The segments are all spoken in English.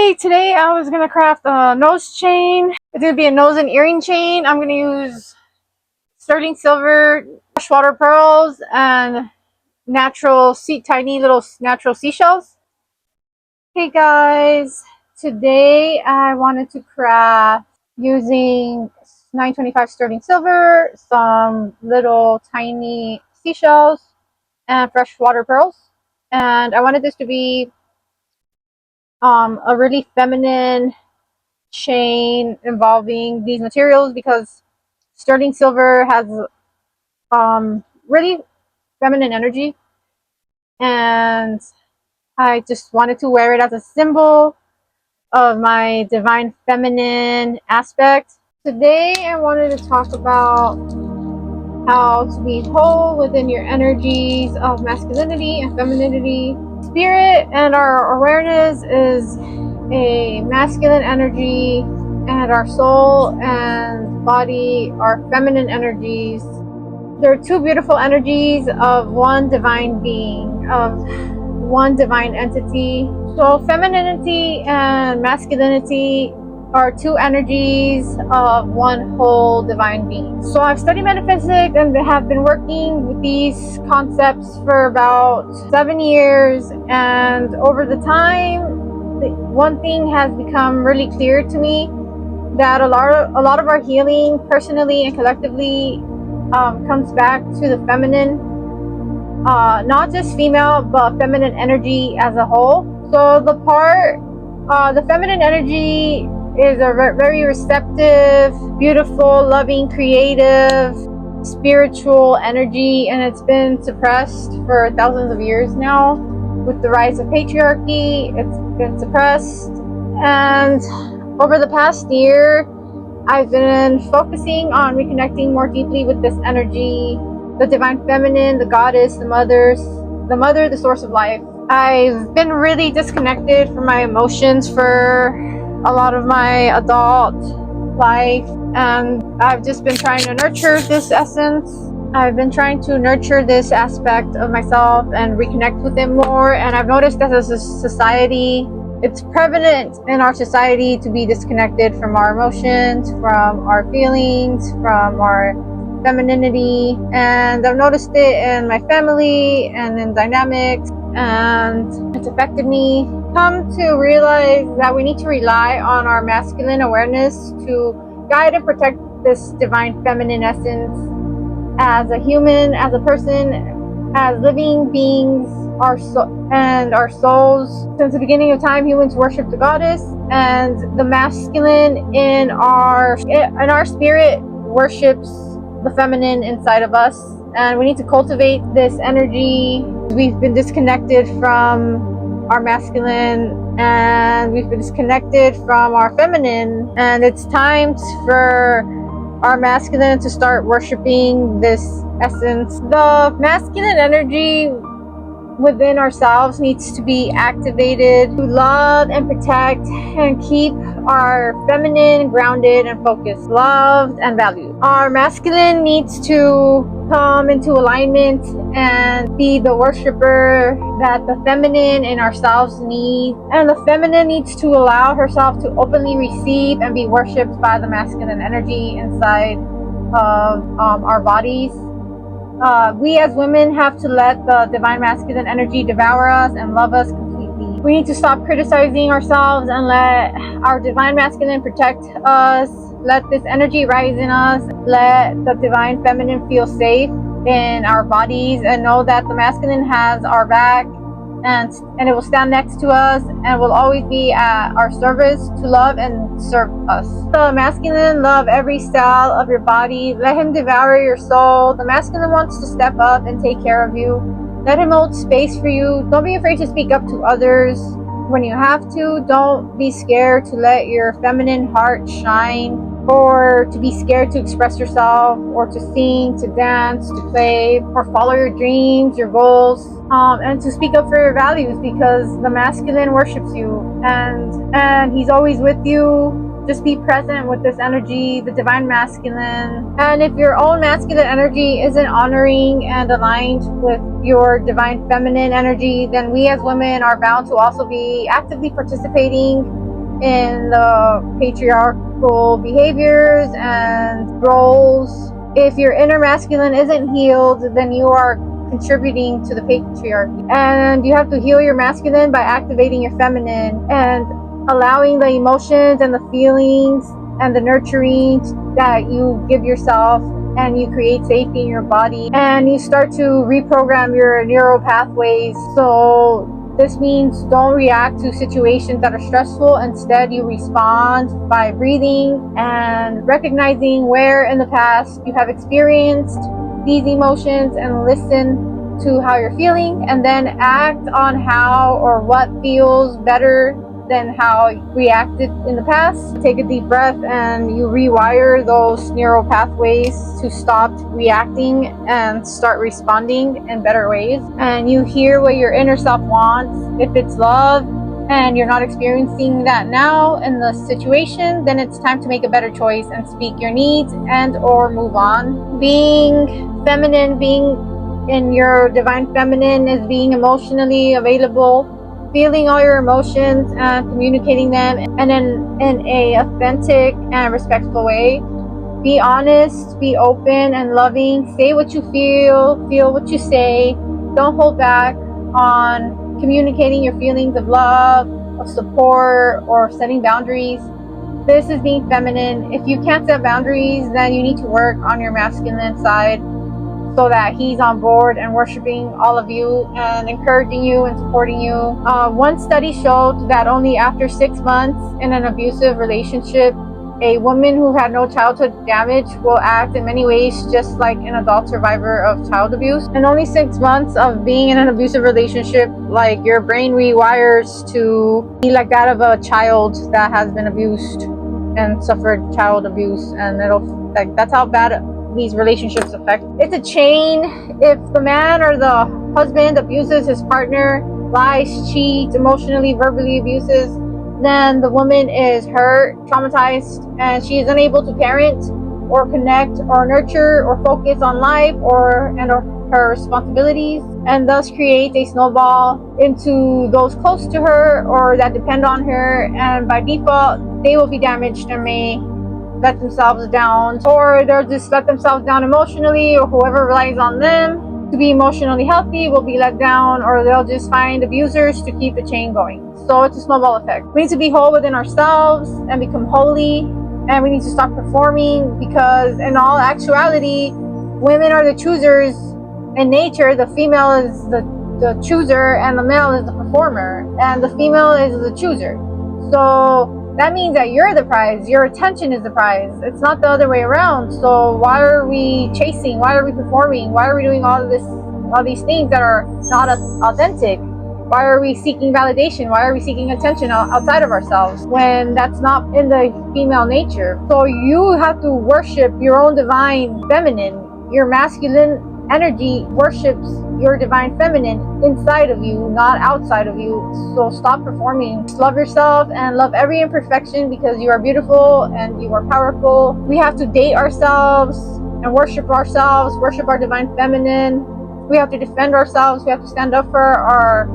Okay, today I was gonna craft a nose chain. It's gonna be a nose and earring chain. I'm gonna use sterling silver, freshwater pearls, and tiny little natural seashells. Hey guys, today I wanted to craft using 925 sterling silver, some little tiny seashells, and freshwater pearls. And I wanted this to be a really feminine chain involving these materials because sterling silver has really feminine energy, and I just wanted to wear it as a symbol of my divine feminine aspect. Today I wanted to talk about how to be whole within your energies of masculinity and femininity. Spirit and our awareness is a masculine energy, and our soul and body are feminine energies. There are two beautiful energies of one divine being, of one divine entity. So femininity and masculinity are two energies of one whole divine being. So I've studied metaphysics and have been working with these concepts for about 7 years, and over the time one thing has become really clear to me, that a lot of our healing personally and collectively comes back to the feminine, not just female but feminine energy as a whole. So the feminine energy is a very receptive, beautiful, loving, creative, spiritual energy, and it's been suppressed for thousands of years now. With the rise of patriarchy, it's been suppressed, and over the past year I've been focusing on reconnecting more deeply with this energy, the divine feminine, the goddess, the mother, the source of life. I've been really disconnected from my emotions for a lot of my adult life, and I've just been trying to nurture this essence. I've been trying to nurture this aspect of myself and reconnect with it more, and I've noticed that as a society, it's prevalent in our society to be disconnected from our emotions, from our feelings, from our femininity, and I've noticed it in my family and in dynamics, and it's affected me. Come to realize that we need to rely on our masculine awareness to guide and protect this divine feminine essence as a human, as a person, as living beings, and our souls. Since the beginning of time, humans worship the goddess, and the masculine in our spirit worships the feminine inside of us, and we need to cultivate this energy. We've been disconnected from our masculine, and we've been disconnected from our feminine, and it's time for our masculine to start worshiping this essence. The masculine energy within ourselves needs to be activated to love and protect and keep our feminine grounded and focused, loved and valued. Our masculine needs to come into alignment and be the worshiper that the feminine in ourselves need, and the feminine needs to allow herself to openly receive and be worshipped by the masculine energy inside of our bodies. We as women have to let the divine masculine energy devour us and love us completely. We need to stop criticizing ourselves and let our divine masculine protect us. Let this energy rise in us. Let the divine feminine feel safe in our bodies, and know that the masculine has our back, and it will stand next to us and will always be at our service to love and serve us. The masculine love every cell of your body. Let him devour your soul. The masculine wants to step up and take care of you. Let him hold space for you. Don't be afraid to speak up to others when you have to. Don't be scared to let your feminine heart shine, or to be scared to express yourself, or to sing, to dance, to play, or follow your dreams, your goals, and to speak up for your values, because the masculine worships you, and he's always with you. Just be present with this energy, the divine masculine. And if your own masculine energy isn't honoring and aligned with your divine feminine energy, then we as women are bound to also be actively participating in the patriarchal behaviors and roles. If your inner masculine isn't healed, then you are contributing to the patriarchy. And you have to heal your masculine by activating your feminine and allowing the emotions and the feelings and the nurturing that you give yourself, and you create safety in your body, and you start to reprogram your neural pathways. So this means don't react to situations that are stressful. Instead, you respond by breathing and recognizing where in the past you have experienced these emotions, and listen to how you're feeling, and then act on how or what feels better than how you reacted in the past. Take a deep breath and you rewire those neural pathways to stop reacting and start responding in better ways. And you hear what your inner self wants. If it's love and you're not experiencing that now in the situation, then it's time to make a better choice and speak your needs and or move on. Being feminine, being in your divine feminine, is being emotionally available, feeling all your emotions and communicating them, and in a authentic and respectful way. Be honest, be open and loving. Say what you feel what you say. Don't hold back on communicating your feelings of love, of support, or setting boundaries. This is being feminine. If you can't set boundaries, then you need to work on your masculine side so that he's on board and worshiping all of you and encouraging you and supporting you. One study showed that only after 6 months in an abusive relationship, a woman who had no childhood damage will act in many ways just like an adult survivor of child abuse. And only 6 months of being in an abusive relationship, like, your brain rewires to be like that of a child that has been abused and suffered child abuse, and that's how bad these relationships affect. It's a chain. If the man or the husband abuses his partner, lies, cheats, emotionally, verbally abuses, then the woman is hurt, traumatized, and she is unable to parent or connect or nurture or focus on life or her responsibilities, and thus creates a snowball into those close to her or that depend on her, and by default they will be damaged and may let themselves down, or they'll just let themselves down emotionally, or whoever relies on them to be emotionally healthy will be let down, or they'll just find abusers to keep the chain going. So it's a snowball effect. We need to be whole within ourselves and become holy, and we need to stop performing, because in all actuality, women are the choosers. In nature, the female is the chooser and the male is the performer, and the female is the chooser. So that means that you're the prize. Your attention is the prize. It's not the other way around. So why are we chasing? Why are we performing? Why are we doing all these things that are not authentic? Why are we seeking validation? Why are we seeking attention outside of ourselves when that's not in the female nature? So you have to worship your own divine feminine. Your masculine energy worships your divine feminine inside of you, not outside of you. So stop performing. Just love yourself and love every imperfection, because you are beautiful and you are powerful. We have to date ourselves and worship ourselves, worship our divine feminine. We have to defend ourselves. We have to stand up for our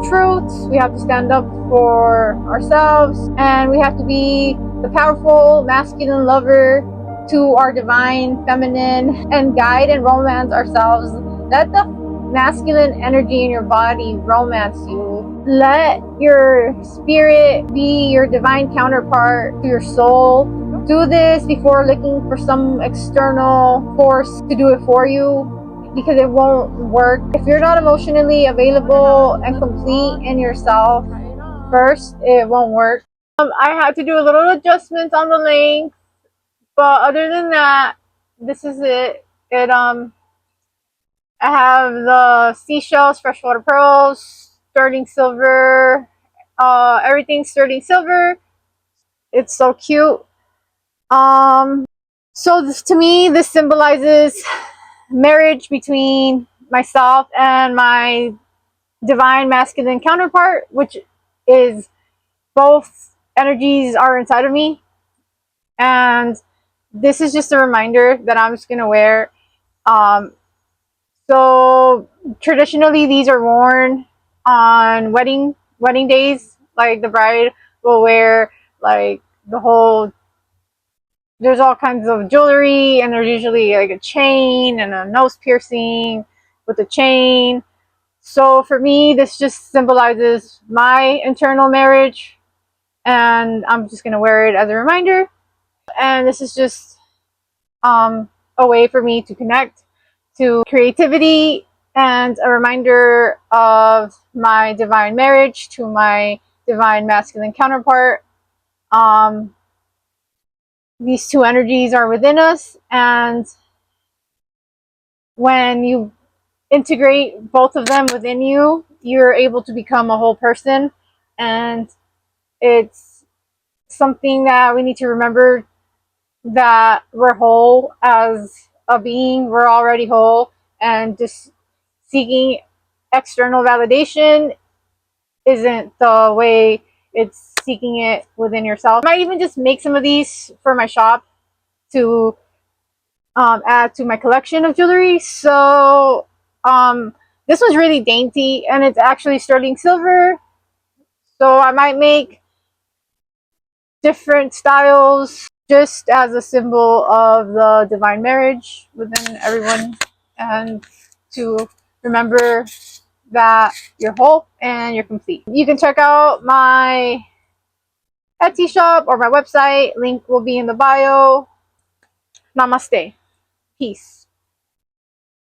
truths. We have to stand up for ourselves, and we have to be the powerful masculine lover to our divine feminine and guide and romance ourselves. Let the masculine energy in your body romance you. Let your spirit be your divine counterpart to your soul. Do this before looking for some external force to do it for you, because it won't work. If you're not emotionally available and complete in yourself first, it won't work. I had to do a little adjustment on the length, but other than that, this is it. I have the seashells, freshwater pearls, sterling silver, everything sterling silver. It's so cute. So to me, this symbolizes marriage between myself and my divine masculine counterpart, which is both energies are inside of me. And this is just a reminder that I'm just gonna wear. So traditionally, these are worn on wedding days. Like, the bride will wear like the whole, there's all kinds of jewelry, and there's usually like a chain and a nose piercing with a chain. So for me, this just symbolizes my internal marriage, and I'm just gonna wear it as a reminder. And this is just a way for me to connect to creativity and a reminder of my divine marriage to my divine masculine counterpart. Um, these two energies are within us, and when you integrate both of them within you, you're able to become a whole person. And it's something that we need to remember, that we're whole as a being, we're already whole, and just seeking external validation isn't the way. It's seeking it within yourself. I might even just make some of these for my shop to add to my collection of jewelry. So this was really dainty, and it's actually sterling silver. So I might make different styles just as a symbol of the divine marriage within everyone, and to remember that you're whole and you're complete. You can check out my Etsy shop or my website. Link will be in the bio. Namaste. Peace.